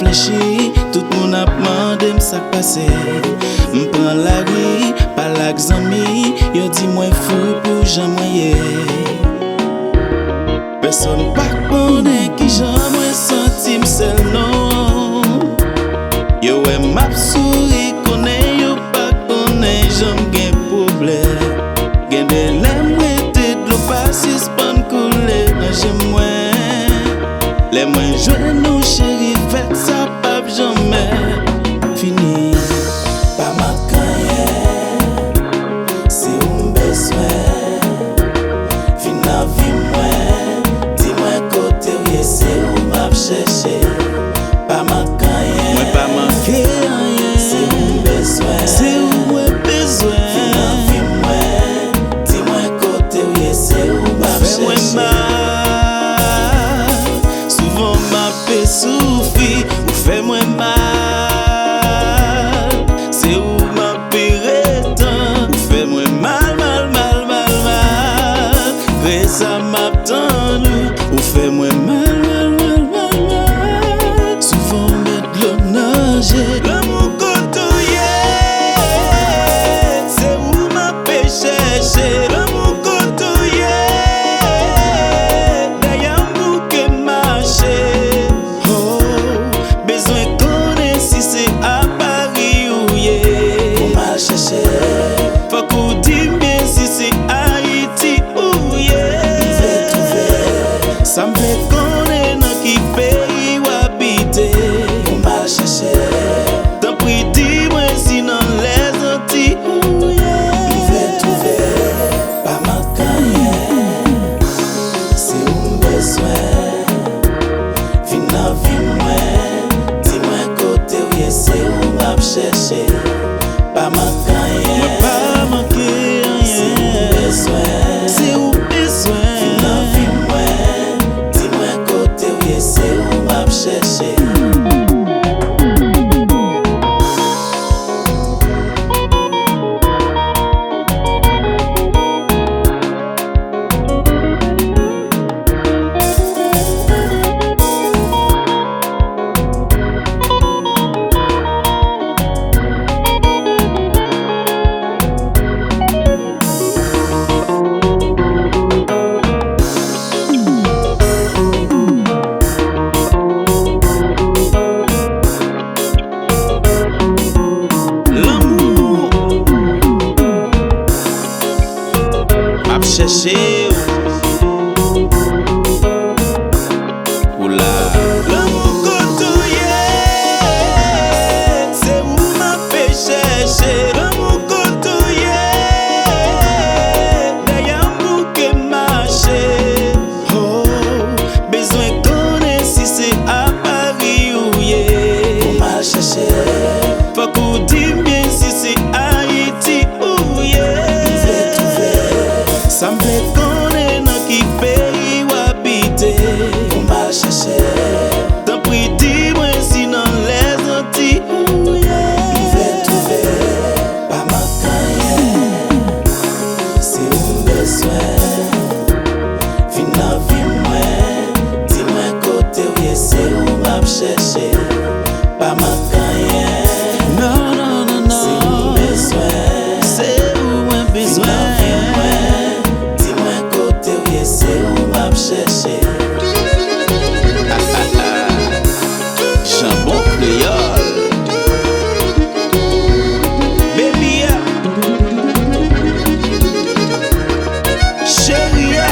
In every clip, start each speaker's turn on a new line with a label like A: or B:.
A: réfléchi, tout moun ap mande m'sak passe. M'prend la ri, pa lak zami, yo di mwen fou pou jan mwenye. Person pa konnen ki jan mwen senti m'sel non. Yo wè m'ap souri konnen yo pa konnen jan gen problem. Gen de lem rete d'lo pa suspend koule nan jem mwen. Le mwen jwen nou chéri fèt sa pap jamais fini.
B: Pa makanyen, se ou m'bezwen. Vin nan vi mwen, di mwen kote ou ye se ou m'ap chèche. Pa makanyen,
A: Mwen pa manke rien,
B: se ou m'bezwen.
A: se ou mwen bezwen.
B: Vin nan vi mwen, di mwen kote ou ye se ou m'ap
A: Fè mwen
B: chèche.
A: mal, souvent m'ape soufi, ou fè mwen mal. Se ou m'ape retan, ou fè mwen mal, mal, mal, mal, mal. Grè sa m'ap tan nou, ou fè mwen mal, mal, mal, mal, mal. Souvent met l'eau nage, l'amour kotouye. Se ou m'ape chèche, l'amour kotouye. D'ailleurs m'bouke marché. Oh, besoin konnen si c'est à Paris ou ye.
B: Ou m'al chèche,
A: Faut qu'on dit bien si c'est Haïti ou ye. Ça m'vle konnen nan ki pays ou habite.
B: ou m'al chèche.
A: Tant pris dis-moi si nan les Antilles ou ye.
B: Pa makanyen, se ou m'bezwen. Vin nan vi mwen, di mwen kote ou ye se ou m'ap chèche. Pa makanyen,
A: Mwen pa manke
B: se ou
A: rien,
B: m'bezwen.
A: se ou
B: Vin nan vi
A: bezwen.
B: mwen, di mwen kote ou ye se ou m'ap chèche.
A: L'amour ap chèche ou la. L'amour kotouye, se ou m'ape chèche. L'amour kotouye, d'ailleurs m'bouke marché. Oh, besoin konnen si c'est à Paris ou ye.
B: Ou m'al chèche,
A: Faut qu'on dit bien si c'est Haïti ou ye. Ça m'vle konnen nan ki pays ou habite.
B: ou m'al chèche.
A: Tant pris dis-moi si nan les Antilles ou ye.
B: Pa makanyen, se ou m'bezwen. Vin nan vi mwen, di mwen kote ou ye se ou m'ap chèche. Pa makanyen,
A: Non, non, non,
B: se ou
A: non,
B: m'bezwen.
A: se ou mwen
B: Vin nan vi
A: bezwen.
B: mwen, di mwen kote ou ye se ou m'ap chèche.
A: Jambon créole, baby ya, chérie ya.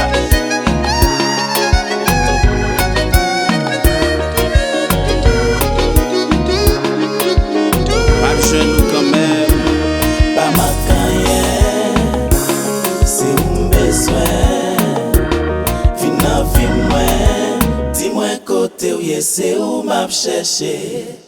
A: Pas besoin nous quand même.
B: Pa makanyen, se ou m'bezwen. Vin nan vi mwen, di mwen kote ou ye se ou m'ap chèche.